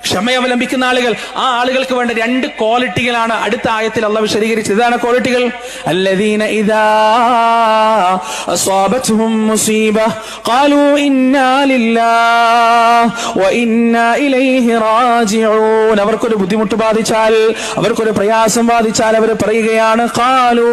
ക്ഷമ അവലംബിക്കുന്ന ആളുകൾ, ആ ആളുകൾക്ക് വേണ്ട 2 ക്വാളിറ്റികളാണ് അടുത്ത ആയത്തിൽ അല്ലാഹു വിശദീകരിച്ചത്. ഇതാണ് ക്വാളിറ്റികൾ. അല്ലദീന ഇദാ അസ്വാബത്ഹും മുസീബ ഖാലൂ ഇന്നാ ലില്ലാഹി വ ഇന്നാ ഇലൈഹി റാജിഊൻ. അവർക്കൊരു ബുദ്ധിമുട്ട് ബാധിച്ചാൽ, അവർക്കൊരു പ്രയാസം ബാധിച്ചാൽ അവർ പറയുകയാണ് ഖാലൂ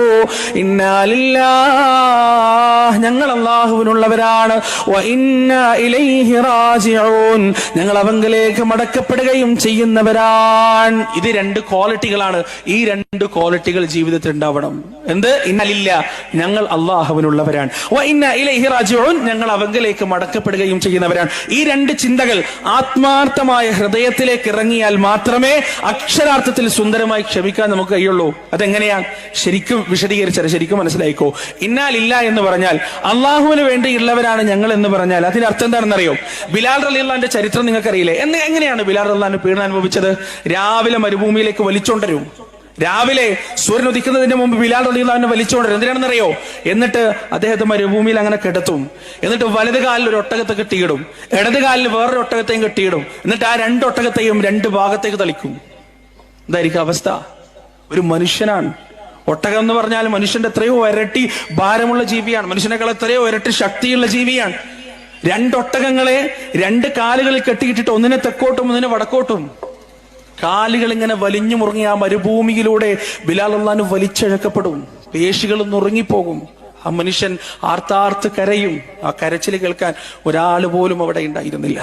ഇന്നാ ലില്ലാഹി, ഞങ്ങൾ അല്ലാഹുവിനുള്ളവരാണ്, വ ഇന്നാ ഇലൈഹി റാജിഊൻ, ഞങ്ങൾ അവങ്കലേക്ക് മടക്കപ്പെടുകയും ചെയ്യുന്നവരാണ്. ഇത് 2 ക്വാളിറ്റികളാണ്. ഈ 2 ക്വാളിറ്റികൾ ജീവിതത്തിൽ ഉണ്ടാവണം. എന്ത്? ഇന്നലില്ല, ഞങ്ങൾ അല്ലാഹുവിനുള്ളവരാണ്, വ ഇന്നാ ഇലൈഹി റാജിഊൻ, ഞങ്ങൾ അവങ്കലേക്ക് മടക്കപ്പെടുകയും ചെയ്യുന്നവരാണ്. ഈ 2 ചിന്തകൾ ആത്മാർത്ഥമായ ഹൃദയത്തിലേക്ക് ഇറങ്ങിയാൽ മാത്രമേ അക്ഷരാർത്ഥത്തിൽ സുന്ദരമായി ക്ഷമിക്കാൻ നമുക്ക് കഴിയുള്ളൂ. അതെങ്ങനെയാ? ശരിക്കും വിശദീകരിച്ചാൽ ശരിക്കും മനസ്സിലായിക്കോ. ഇന്നാലില്ല എന്ന് പറഞ്ഞാൽ അള്ളാഹുവിന് വേണ്ടിയുള്ളവരാണ് ഞങ്ങൾ എന്ന് പറഞ്ഞാൽ അതിന്റെ അർത്ഥം എന്താണെന്നറിയോ? ബിലാൽ റളിയല്ലാഹുവിന്റെ ചരിത്രം നിങ്ങൾക്കറിയില്ലേ? എങ്ങനെയാണ് ബിലാൽ റളിയല്ലാഹു പീഡനം അനുഭവിച്ചത്? രാവിലെ മരുഭൂമിയിലേക്ക് വലിച്ചോണ്ടരും. രാവിലെ സൂര്യൻ ഉദിക്കുന്നതിന് മുമ്പ് ബിലാൽ റളിയല്ലാഹു വലിച്ചുകൊണ്ടിരും. എന്തിനാണെന്നറിയോ? എന്നിട്ട് അദ്ദേഹത്തെ മരുഭൂമിയിൽ അങ്ങനെ കിടത്തും. എന്നിട്ട് വലത് കാലിൽ ഒരു ഒട്ടകത്തെ കെട്ടിയിടും, ഇടത് കാലിൽ വേറൊരു ഒട്ടകത്തെയും കെട്ടിയിടും. എന്നിട്ട് ആ 2 ഒട്ടകത്തെയും 2 ഭാഗത്തേക്ക് തളിക്കും. എന്തായിരിക്കും അവസ്ഥ? ഒരു മനുഷ്യനാണ്. ഒട്ടകം എന്ന് പറഞ്ഞാൽ മനുഷ്യന്റെ എത്രയോ ഇരട്ടി ഭാരമുള്ള ജീവിയാണ്, മനുഷ്യനേക്കാൾ എത്രയോ ഇരട്ടി ശക്തിയുള്ള ജീവിയാണ്. 2 ഒട്ടകങ്ങളെ 2 കാലുകളിൽ കെട്ടിയിട്ടിട്ട് ഒന്നിനെ തെക്കോട്ടും ഒന്നിനെ വടക്കോട്ടും, കാലുകൾ ഇങ്ങനെ വലിഞ്ഞു മുറുങ്ങി ആ മരുഭൂമിയിലൂടെ ബിലാൽ റളിയല്ലാഹു വലിച്ചഴക്കപ്പെടും. പേശികൾ നുറുങ്ങിപ്പോകും. ആ മനുഷ്യൻ ആർത്താർത്ത് കരയും. ആ കരച്ചിൽ കേൾക്കാൻ ഒരാൾ പോലും അവിടെ ഉണ്ടായിരുന്നില്ല.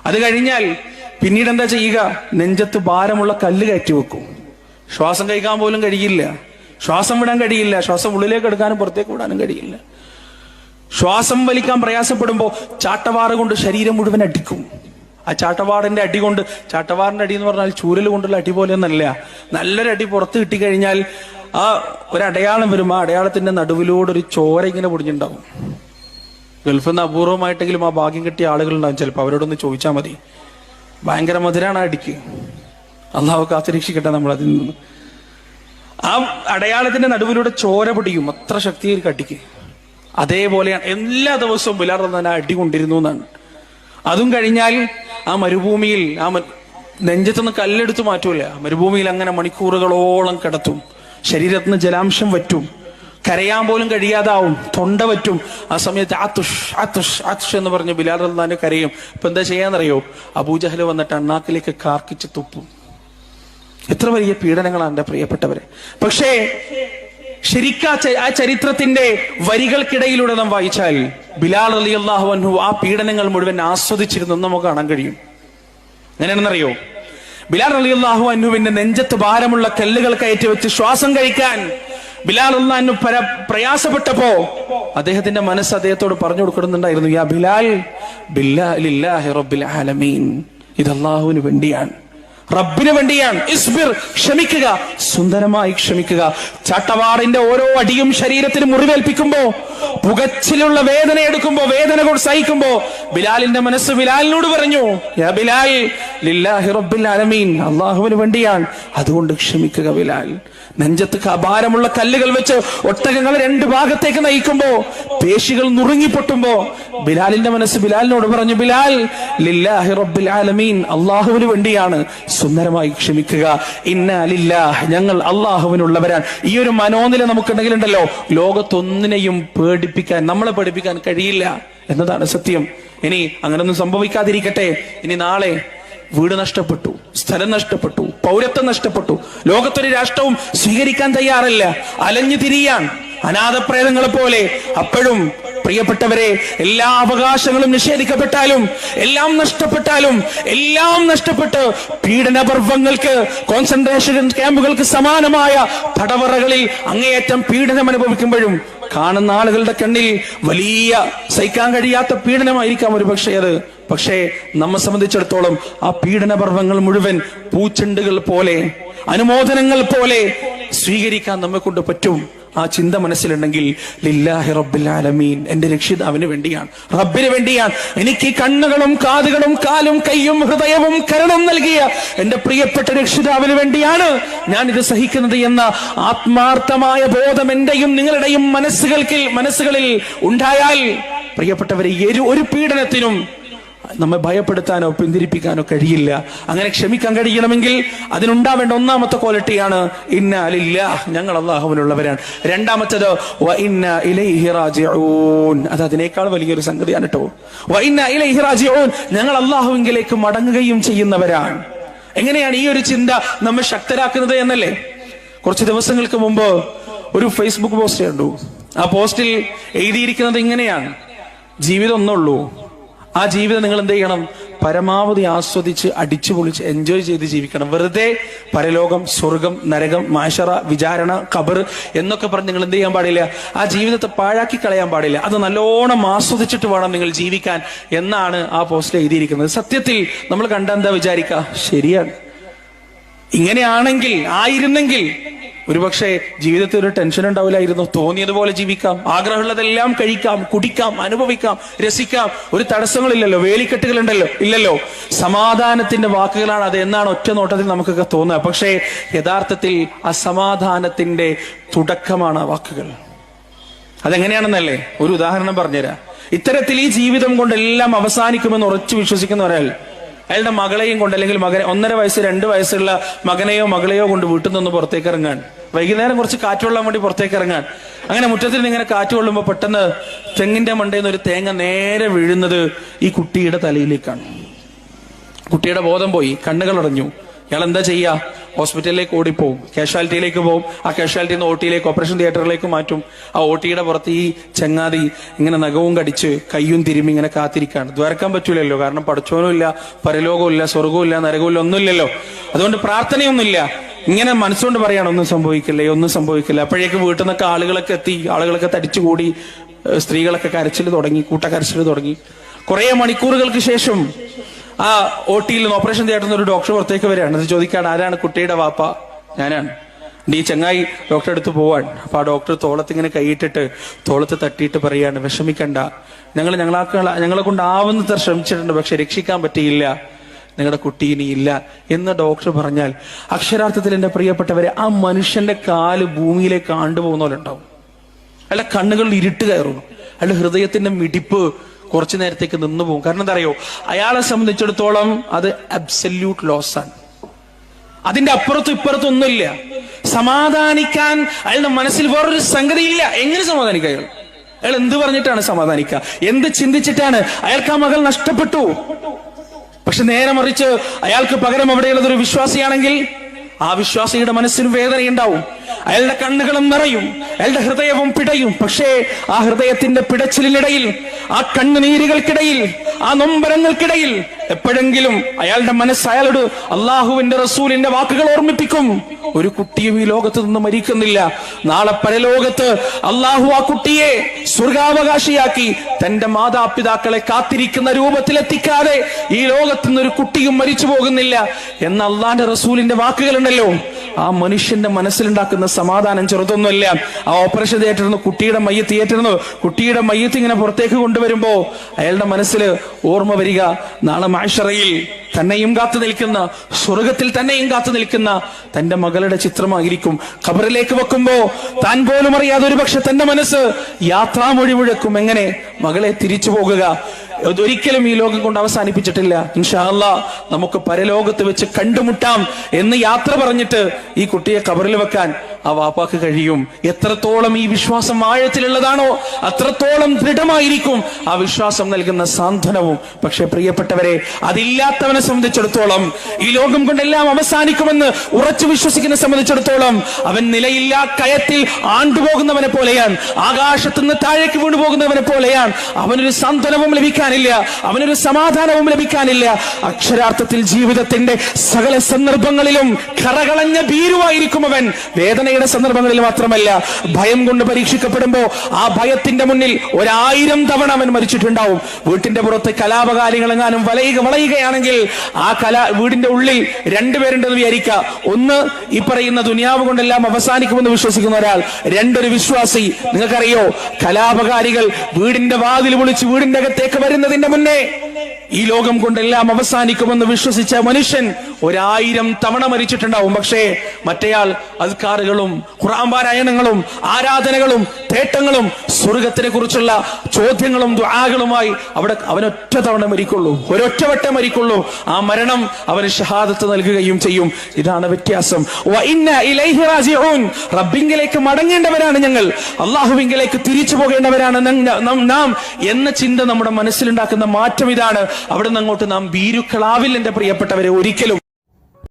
അത് കഴിഞ്ഞാൽ പിന്നീട് എന്താ ചെയ്യുക? നെഞ്ചത്ത് ഭാരമുള്ള കല്ല് കയറ്റി വെക്കും. ശ്വാസം കഴിക്കാൻ പോലും കഴിയില്ല, ശ്വാസം വിടാൻ കഴിയില്ല, ശ്വാസം ഉള്ളിലേക്ക് എടുക്കാനും പുറത്തേക്ക് വിടാനും കഴിയില്ല. ശ്വാസം വലിക്കാൻ പ്രയാസപ്പെടുമ്പോൾ ചാട്ടവാറ് കൊണ്ട് ശരീരം മുഴുവൻ അടിക്കും. ആ ചാട്ടവാറിന്റെ അടി കൊണ്ട്, ചാട്ടവാറിന്റെ അടി എന്ന് പറഞ്ഞാൽ ചൂരൽ കൊണ്ടുള്ള അടി പോലെ ഒന്നല്ല, നല്ലൊരു അടി പുറത്ത് കിട്ടിക്കഴിഞ്ഞാൽ ആ ഒരു അടയാളം വരും. ആ അടയാളത്തിന്റെ നടുവിലൂടെ ഒരു ചോര ഇങ്ങനെ പൊടിഞ്ഞിട്ടുണ്ടാവും. ഗൾഫിൽ നിന്ന് അപൂർവമായിട്ടെങ്കിലും ആ ഭാഗ്യം കിട്ടിയ ആളുകളുണ്ടാവും. ചിലപ്പോൾ അവരോടൊന്ന് ചോദിച്ചാൽ മതി. ഭയങ്കര മധുരാണ് ആ അടിക്ക്. അള്ളാഹു കാത്തുരക്ഷിക്കട്ടെ നമ്മൾ അതിൽ നിന്ന്. ആ അടയാളത്തിന്റെ നടുവിലൂടെ ചോര പൊടിയും. അത്ര ശക്തിയായിരിക്കും അടിക്ക്. അതേപോലെയാണ് എല്ലാ ദിവസവും ബിലാൽ റളിയല്ലാഹു അടി കൊണ്ടിരുന്നു എന്നാണ്. അതും കഴിഞ്ഞാൽ ആ മരുഭൂമിയിൽ ആ നെഞ്ചത്തുനിന്ന് കല്ലെടുത്ത് മാറ്റൂല, മരുഭൂമിയിൽ അങ്ങനെ മണിക്കൂറുകളോളം കിടത്തും. ശരീരത്തിൽ നിന്ന് ജലാംശം വറ്റും, കരയാൻ പോലും കഴിയാതാവും, തൊണ്ട വറ്റും. ആ സമയത്ത് ആതുഷ് ആതുഷ് ആതുഷ് എന്ന് പറഞ്ഞ് ബിലാൽ റളിയല്ലാഹു കരയും. ഇപ്പൊ എന്താ ചെയ്യാന്നറിയോ? അബൂജഹൽ വന്നിട്ട് അണ്ണാക്കിലേക്ക് കാർക്കിച്ച് തുപ്പും. എത്ര വലിയ പീഡനങ്ങളാണ് എൻ്റെ പ്രിയപ്പെട്ടവരെ. പക്ഷേ ശരിക്കാ ആ ചരിത്രത്തിന്റെ വരികൾക്കിടയിലൂടെ നാം വായിച്ചാൽ ബിലാൽ റളിയല്ലാഹു അൻഹു ആ പീഡനങ്ങൾ മുഴുവൻ ആസ്വദിച്ചിരുന്നു നമുക്ക് കാണാൻ കഴിയും. എങ്ങനെയാണെന്നറിയോ? ബിലാൽ റളിയല്ലാഹു അൻഹുവിന്റെ നെഞ്ചത്ത് ഭാരമുള്ള കല്ലുകൾ കയറ്റി വെച്ച് ശ്വാസം കഴിക്കാൻ ബിലാൽ റളിയല്ലാഹു അൻഹു പ്രയാസപ്പെട്ടപ്പോ അദ്ദേഹത്തിന്റെ മനസ്സ് അദ്ദേഹത്തോട് പറഞ്ഞു കൊടുക്കുന്നുണ്ടായിരുന്നു, യാ ബിലാൽ, ലില്ലാഹി റബ്ബിൽ ആലമീൻ, ഇത് അല്ലാഹുവിന് വേണ്ടിയാണ്, റബ്ബിന് വേണ്ടിയാണ്. ഇസ്ബിർ, ക്ഷമിക്കുക, സുന്ദരമായി ക്ഷമിക്കുക. ചാട്ടവാറിന്റെ ഓരോ അടിയും ശരീരത്തിന് മുറിവേൽപ്പിക്കുമ്പോ, പുകച്ചിലുള്ള വേദന എടുക്കുമ്പോ, വേദന കൊണ്ട് സഹിക്കുമ്പോ ബിലാലിന്റെ മനസ്സ് ബിലാലിനോട് പറഞ്ഞു, യാ ബിലാൽ, ലില്ലാഹി റബ്ബിൽ ആലമീൻ, അല്ലാഹുവിന് വേണ്ടിയാണ്, അതുകൊണ്ട് ക്ഷമിക്കുക ബിലാൽ. നെഞ്ചത്ത് ഭാരമുള്ള കല്ലുകൾ വെച്ച് ഒട്ടകങ്ങൾ 2 ഭാഗത്തേക്ക് നയിക്കുമ്പോ, പേശികൾ നുറുങ്ങിപ്പൊട്ടുമ്പോ ബിലാലിന്റെ മനസ്സ് ബിലാലിനോട് പറഞ്ഞു, ബിലാൽ, ലില്ലാഹി റബ്ബിൽ ആലമീൻ, അല്ലാഹുവിന് വേണ്ടിയാണ്, സുന്ദരമായി ക്ഷമിക്കുക. ഇന്നാ ലില്ലാഹ്, ഞങ്ങൾ അല്ലാഹുവിനുള്ളവരാണ്. ഈ ഒരു മനോനില നമുക്കുണ്ടെങ്കിലുണ്ടല്ലോ, ലോകത്തൊന്നിനെയും പേടിപ്പിക്കാൻ, നമ്മളെ പേടിപ്പിക്കാൻ കഴിയില്ല എന്നതാണ് സത്യം. ഇനി അങ്ങനൊന്നും സംഭവിക്കാതിരിക്കട്ടെ. ഇനി നാളെ വീട് നഷ്ടപ്പെട്ടു, സ്ഥലം നഷ്ടപ്പെട്ടു, പൗരത്വം നഷ്ടപ്പെട്ടു, ലോകത്തൊരു രാഷ്ട്രവും സ്വീകരിക്കാൻ തയ്യാറല്ല, അലഞ്ഞു തിരിയാൻ അനാഥപ്രേതങ്ങളെ പോലെ. അപ്പോഴും പ്രിയപ്പെട്ടവരെ, എല്ലാ അവകാശങ്ങളും നിഷേധിക്കപ്പെട്ടാലും, എല്ലാം നഷ്ടപ്പെട്ടാലും, എല്ലാം നഷ്ടപ്പെട്ട് പീഡനപർവങ്ങൾക്ക്, കോൺസെൻട്രേഷൻ ക്യാമ്പുകൾക്ക് സമാനമായ തടവറകളിൽ അങ്ങേയറ്റം പീഡനം അനുഭവിക്കുമ്പോഴും കാണുന്ന ആളുകളുടെ കണ്ണിൽ വലിയ സഹിക്കാൻ കഴിയാത്ത പീഡനമായിരിക്കാം ഒരു പക്ഷേ അത്. പക്ഷേ നമ്മെ സംബന്ധിച്ചിടത്തോളം ആ പീഡനപർവങ്ങൾ മുഴുവൻ പൂച്ചെണ്ടുകൾ പോലെ, അനുമോദനങ്ങൾ പോലെ സ്വീകരിക്കാൻ നമ്മെ കൊണ്ട് പറ്റും. ആ ചിന്ത മനസ്സിലുണ്ടെങ്കിൽ ലില്ലാഹി റബ്ബിൽ ആലമീൻ, എന്റെ രക്ഷിതാവിന് വേണ്ടിയാണ്, റബ്ബിന് വേണ്ടിയാണ്, എനിക്ക് കണ്ണുകളും കാതുകളും കാലും കൈയും ഹൃദയവും കരണം നൽകിയ എന്റെ പ്രിയപ്പെട്ട രക്ഷിതാവിന് വേണ്ടിയാണ് ഞാൻ ഇത് സഹിക്കുന്നത് എന്ന ആത്മാർത്ഥമായ ബോധം എന്റെയും നിങ്ങളുടെയും മനസ്സുകളിൽ ഉണ്ടായാൽ, പ്രിയപ്പെട്ടവരെ, ഒരു പീഡനത്തിനും നമ്മെ ഭയപ്പെടുത്താനോ പിന്തിരിപ്പിക്കാനോ കഴിയില്ല. അങ്ങനെ ക്ഷമിക്കാൻ കഴിയണമെങ്കിൽ അതിനുണ്ടാവേണ്ട ഒന്നാമത്തെ ക്വാളിറ്റിയാണ് ഇന്നാ ലില്ലാഹ്, ഞങ്ങൾ അല്ലാഹുവിനുള്ളവരാണ്. രണ്ടാമത്തേത് വ ഇന്നാ ഇലൈഹി റാജിഊൻ, അത് അതിനേക്കാൾ വലിയൊരു സംഗതിയാണ് കേട്ടോ. വ ഇന്നാ ഇലൈഹി റാജിഊൻ, ഞങ്ങൾ അല്ലാഹുവിലേക്ക് മടങ്ങുകയും ചെയ്യുന്നവരാണ്. എങ്ങനെയാണ് ഈ ഒരു ചിന്ത നമ്മെ ശക്തരാക്കുന്നത് എന്നല്ലേ? കുറച്ച് ദിവസങ്ങൾക്ക് മുമ്പ് ഒരു ഫേസ്ബുക്ക് പോസ്റ്റ് കണ്ടു. ആ പോസ്റ്റിൽ എഴുതിയിരിക്കുന്നത് ഇങ്ങനെയാണ്: ജീവിതം ഒന്നുള്ളൂ, ആ ജീവിതം നിങ്ങൾ എന്ത് ചെയ്യണം? പരമാവധി ആസ്വദിച്ച് അടിച്ചു പൊളിച്ച് എൻജോയ് ചെയ്ത് ജീവിക്കണം. വെറുതെ പരലോകം, സ്വർഗം, നരകം, മാശറ, വിചാരണ, ഖബർ എന്നൊക്കെ പറഞ്ഞ് നിങ്ങൾ എന്ത് ചെയ്യാൻ പാടില്ല? ആ ജീവിതത്തെ പാഴാക്കി കളയാൻ പാടില്ല. അത് നല്ലോണം ആസ്വദിച്ചിട്ട് വേണം നിങ്ങൾ ജീവിക്കാൻ എന്നാണ് ആ പോസ്റ്റിൽ എഴുതിയിരിക്കുന്നത്. സത്യത്തിൽ നമ്മൾ കണ്ടാൽ എന്താ വിചാരിക്കുക? ശരിയാണ്. ഇങ്ങനെയാണെങ്കിൽ, ആയിരുന്നെങ്കിൽ ഒരുപക്ഷെ ജീവിതത്തിൽ ഒരു ടെൻഷൻ ഉണ്ടാവില്ലായിരുന്നു. തോന്നിയതുപോലെ ജീവിക്കാം, ആഗ്രഹമുള്ളതെല്ലാം കഴിക്കാം, കുടിക്കാം, അനുഭവിക്കാം, രസിക്കാം. ഒരു തടസ്സങ്ങളില്ലല്ലോ, വേലിക്കെട്ടുകൾ ഉണ്ടല്ലോ, ഇല്ലല്ലോ. സമാധാനത്തിന്റെ വാക്കുകളാണ് അത് എന്നാണ് ഒറ്റ നോട്ടത്തിൽ നമുക്കൊക്കെ തോന്നുക. പക്ഷേ യഥാർത്ഥത്തിൽ അസമാധാനത്തിന്റെ തുടക്കമാണ് ആ വാക്കുകൾ. അതെങ്ങനെയാണെന്നല്ലേ ഒരു ഉദാഹരണം പറഞ്ഞുതരാം. ഇത്തരത്തിൽ ഈ ജീവിതം കൊണ്ടെല്ലാം അവസാനിക്കുമെന്ന് ഉറച്ചു വിശ്വസിക്കുന്ന ഒരാൾ അയാളുടെ മകളെയും കൊണ്ട്, അല്ലെങ്കിൽ മകനെ, 1.5 വയസ്സ് 2 വയസ്സുള്ള മകനെയോ മകളെയോ കൊണ്ട് വീട്ടിൽ നിന്ന് പുറത്തേക്ക് ഇറങ്ങാൻ, വൈകുന്നേരം കുറച്ച് കാറ്റ് കൊള്ളാൻ വേണ്ടി പുറത്തേക്ക് ഇറങ്ങാൻ. അങ്ങനെ മുറ്റത്തിൽ നിന്ന് ഇങ്ങനെ കാറ്റ് കൊള്ളുമ്പോൾ പെട്ടെന്ന് തെങ്ങിന്റെ മണ്ടയിൽ നിന്ന് ഒരു തേങ്ങ നേരെ വീഴുന്നത് ഈ കുട്ടിയുടെ തലയിലേക്കാണ്. കുട്ടിയുടെ ബോധം പോയി, കണ്ണുകൾ അടഞ്ഞു. ഇയാൾ എന്താ ചെയ്യാ? ഹോസ്പിറ്റലിലേക്ക് ഓടിപ്പോവും, കാഷ്വാലിറ്റിയിലേക്ക് പോവും. ആ കാഷ്വാലിറ്റിയിൽ നിന്ന് OT-യിലേക്ക്, ഓപ്പറേഷൻ തിയേറ്ററിലേക്ക് മാറ്റും. ആ OT-യുടെ പുറത്ത് ഈ ചങ്ങാതി ഇങ്ങനെ നഖവും കടിച്ച് കയ്യും തിരുമ്മി ഇങ്ങനെ കാത്തിരിക്കുകയാണ്. ദ്വാരക്കാൻ പറ്റൂലല്ലോ, കാരണം പഠിച്ചോനും ഇല്ല, പരലോകവും ഇല്ല, സ്വർഗവും ഇല്ല, നരകവും ഇല്ല, ഒന്നുമില്ലല്ലോ. അതുകൊണ്ട് പ്രാർത്ഥനയൊന്നുമില്ല. ഇങ്ങനെ മനസ്സുകൊണ്ട് പറയാണ് ഒന്നും സംഭവിക്കില്ലേ, ഒന്നും സംഭവിക്കില്ല. അപ്പോഴേക്ക് വീട്ടിൽ നിന്നൊക്കെ ആളുകളൊക്കെ എത്തി, ആളുകളൊക്കെ തടിച്ചുകൂടി, സ്ത്രീകളൊക്കെ കരച്ചിൽ തുടങ്ങി, കൂട്ടക്കരച്ചിൽ തുടങ്ങി. കുറെ മണിക്കൂറുകൾക്ക് ശേഷം ആ OT-യിൽ നിന്ന്, ഓപ്പറേഷൻ തിയേറ്ററിൽ നിന്ന് ഒരു ഡോക്ടർ പുറത്തേക്ക് വരികയാണ്. അത് ചോദിക്കാണ്, ആരാണ്? കുട്ടിയുടെ വാപ്പ. ഞാനാണ്. ഈ ചങ്ങായി ഡോക്ടറെ അടുത്ത് പോവാൻ. അപ്പൊ ആ ഡോക്ടർ തോളത്ത് ഇങ്ങനെ കൈയിട്ടിട്ട് തോളത്ത് തട്ടിയിട്ട് പറയാണ്, വിഷമിക്കണ്ട, ഞങ്ങളെ കൊണ്ടാവുന്നത്ര ശ്രമിച്ചിട്ടുണ്ട്, പക്ഷെ രക്ഷിക്കാൻ പറ്റിയില്ല, നിങ്ങളുടെ കുട്ടി ഇനിയില്ല എന്ന് ഡോക്ടർ പറഞ്ഞാൽ അക്ഷരാർത്ഥത്തിൽ എന്റെ പ്രിയപ്പെട്ടവരെ ആ മനുഷ്യന്റെ കാല് ഭൂമിയിലേക്ക് ആണ്ടുപോകുന്ന പോലെ ഉണ്ടാവും. അയാളുടെ കണ്ണുകളിൽ ഇരുട്ട് കയറും, അയാളുടെ ഹൃദയത്തിന്റെ മിടിപ്പ് കുറച്ചു നേരത്തേക്ക് നിന്നു പോകും. കാരണം എന്താ അറിയോ? അയാളെ സംബന്ധിച്ചിടത്തോളം അത് അബ്സല്യൂട്ട് ലോസ് ആണ്. അതിന്റെ അപ്പുറത്തും ഇപ്പുറത്തും ഒന്നുമില്ല. സമാധാനിക്കാൻ അയാളുടെ മനസ്സിൽ വേറൊരു സംഗതി ഇല്ല. എങ്ങനെ സമാധാനിക്കുക? അയാൾ എന്ത് പറഞ്ഞിട്ടാണ് സമാധാനിക്കുക? എന്ത് ചിന്തിച്ചിട്ടാണ്? അയാൾക്ക് ആ മകൾ നഷ്ടപ്പെട്ടു. പക്ഷെ നേരെ മറിച്ച് അയാൾക്ക് പകരം അവിടെയുള്ളത് ഒരു വിശ്വാസിയാണെങ്കിൽ ആ വിശ്വാസിയുടെ മനസ്സിന് വേദനയുണ്ടാവും, അയാളുടെ കണ്ണുകളും നിറയും, അയാളുടെ ഹൃദയവും പിടയും. പക്ഷേ ആ ഹൃദയത്തിന്റെ പിടച്ചിലിനിടയിൽ, ആ കണ്ണുനീരുകൾക്കിടയിൽ, ആ നൊമ്പരങ്ങൾക്കിടയിൽ എപ്പോഴെങ്കിലും അയാളുടെ മനസ്സ് അയാളോട് അള്ളാഹുവിന്റെ റസൂലിന്റെ വാക്കുകൾ ഓർമ്മിപ്പിക്കും. ഒരു കുട്ടിയും ഈ ലോകത്ത് നിന്ന് മരിക്കുന്നില്ല. നാളെ പരലോകത്ത് അള്ളാഹു ആ കുട്ടിയെ സ്വർഗാവകാശിയാക്കി തന്റെ മാതാപിതാക്കളെ കാത്തിരിക്കുന്ന രൂപത്തിലെത്തിക്കാതെ ഈ ലോകത്ത് നിന്ന് ഒരു കുട്ടിയും മരിച്ചു പോകുന്നില്ല എന്ന അള്ളാന്റെ റസൂലിന്റെ വാക്കുകളുണ്ടല്ലോ. ആ മനുഷ്യന്റെ മനസ്സിലുണ്ടാക്കുന്ന സമാധാനം ചെറുതൊന്നുമല്ല. ആ ഓപ്പറേഷൻ തിയേറ്ററിൽ നിന്ന് കുട്ടിയുടെ മയ്യത്ത് ഇങ്ങനെ പുറത്തേക്ക് കൊണ്ടുവരുമ്പോ അയാളുടെ മനസ്സിൽ ഓർമ്മ വരിക, നാളെ മഹ്ശറയിൽ തന്നെയും കാത്തു നിൽക്കുന്ന, സ്വർഗത്തിൽ തന്നെയും കാത്തു നിൽക്കുന്ന തന്റെ മകളുടെ ചിത്രമായിരിക്കും. ഖബറിലേക്ക് വെക്കുമ്പോ താൻ പോലും അറിയാതെ ഒരു പക്ഷെ തന്റെ മനസ്സ് യാത്രാമൊഴി മുഴക്കും. എങ്ങനെ മകളെ തിരിച്ചു പോകുക? അതൊരിക്കലും ഈ ലോകം കൊണ്ട് അവസാനിപ്പിച്ചിട്ടില്ല. ഇൻഷാ അല്ലാഹ് നമുക്ക് പരലോകത്ത് വെച്ച് കണ്ടുമുട്ടാം എന്ന് യാത്ര പറഞ്ഞിട്ട് ഈ കുട്ടിയെ ഖബറിൽ വെക്കാൻ ആ വാപ്പാക്ക് കഴിയും. എത്രത്തോളം ഈ വിശ്വാസം ആഴത്തിലുള്ളതാണോ അത്രത്തോളം ദൃഢമായിരിക്കും ആ വിശ്വാസം നൽകുന്ന സാന്ത്വനവും. പക്ഷെ പ്രിയപ്പെട്ടവരെ, അതില്ലാത്തവനെ സംബന്ധിച്ചിടത്തോളം, ഈ ലോകം കൊണ്ടെല്ലാം അവസാനിക്കുമെന്ന് ഉറച്ചു വിശ്വസിക്കുന്ന സംബന്ധിച്ചിടത്തോളം അവൻ നിലയില്ലാ കയത്തിൽ ആണ്ടുപോകുന്നവനെ പോലെയാണ്, ആകാശത്തുനിന്ന് താഴേക്ക് വീണുപോകുന്നവനെ പോലെയാണ്. അവനൊരു സാന്ത്വനവും ലഭിക്കാനില്ല, അവനൊരു സമാധാനവും ലഭിക്കാനില്ല. അക്ഷരാർത്ഥത്തിൽ ജീവിതത്തിന്റെ സകല സന്ദർഭങ്ങളിലും കറകളഞ്ഞ ഭീരുവായിരിക്കും അവൻ. വേദനയുടെ സന്ദർഭങ്ങളിൽ മാത്രമല്ല, ഭയം കൊണ്ട് പരീക്ഷിക്കപ്പെടുമ്പോ ആ ഭയത്തിന്റെ മുന്നിൽ 1000 തവണ അവൻ മരിച്ചിട്ടുണ്ടാവും. വീട്ടിന്റെ പുറത്ത് കലാപകാര്യങ്ങളെങ്ങാനും വളയുകയാണെങ്കിൽ ആ വീടിന്റെ ഉള്ളിൽ 2 പേരുണ്ടെന്ന് വിചാരിക്കുക. ഒന്ന് ഈ പറയുന്ന ദുനിയാവ് കൊണ്ടെല്ലാം അവസാനിക്കുമെന്ന് വിശ്വസിക്കുന്ന ഒരാൾ, 2 ഒരു വിശ്വാസി. നിങ്ങൾക്കറിയോ, കലാപകാരികൾ വീടിന്റെ വാതിൽ വിളിച്ച് വീടിന്റെ അകത്തേക്ക് വരുന്നതിന്റെ മുന്നേ ഈ ലോകം കൊണ്ടെല്ലാം അവസാനിക്കുമെന്ന് വിശ്വസിച്ച മനുഷ്യൻ 1000 തവണ മരിച്ചിട്ടുണ്ടാവും. പക്ഷേ മറ്റേയാൾ അസ്കാറുകളും ഖുർആൻ പാരായണങ്ങളും ആരാധനകളും തേട്ടങ്ങളും സ്വർഗത്തിനെ കുറിച്ചുള്ള ചോദ്യങ്ങളും ദുആകളുമായി അവിടെ അവനൊറ്റ തവണ മരിക്കുള്ളൂ, ഒരൊറ്റ വട്ടം മരിക്കുള്ളൂ. ആ മരണം അവന് ഷഹാദത്ത് നൽകുകയും ചെയ്യും. ഇതാണ് വ്യത്യാസം. റബ്ബിങ്കിലേക്ക് മടങ്ങേണ്ടവരാണ് ഞങ്ങൾ, അള്ളാഹുവിങ്കിലേക്ക് തിരിച്ചു പോകേണ്ടവരാണ് നാം എന്ന ചിന്ത നമ്മുടെ മനസ്സിലുണ്ടാക്കുന്ന മാറ്റം ഇതാണ്. അവിടെ നിന്ന് അങ്ങോട്ട് നാം ഭീരുക്കളാവില്ല എന്റെ പ്രിയപ്പെട്ടവരെ, ഒരിക്കലും.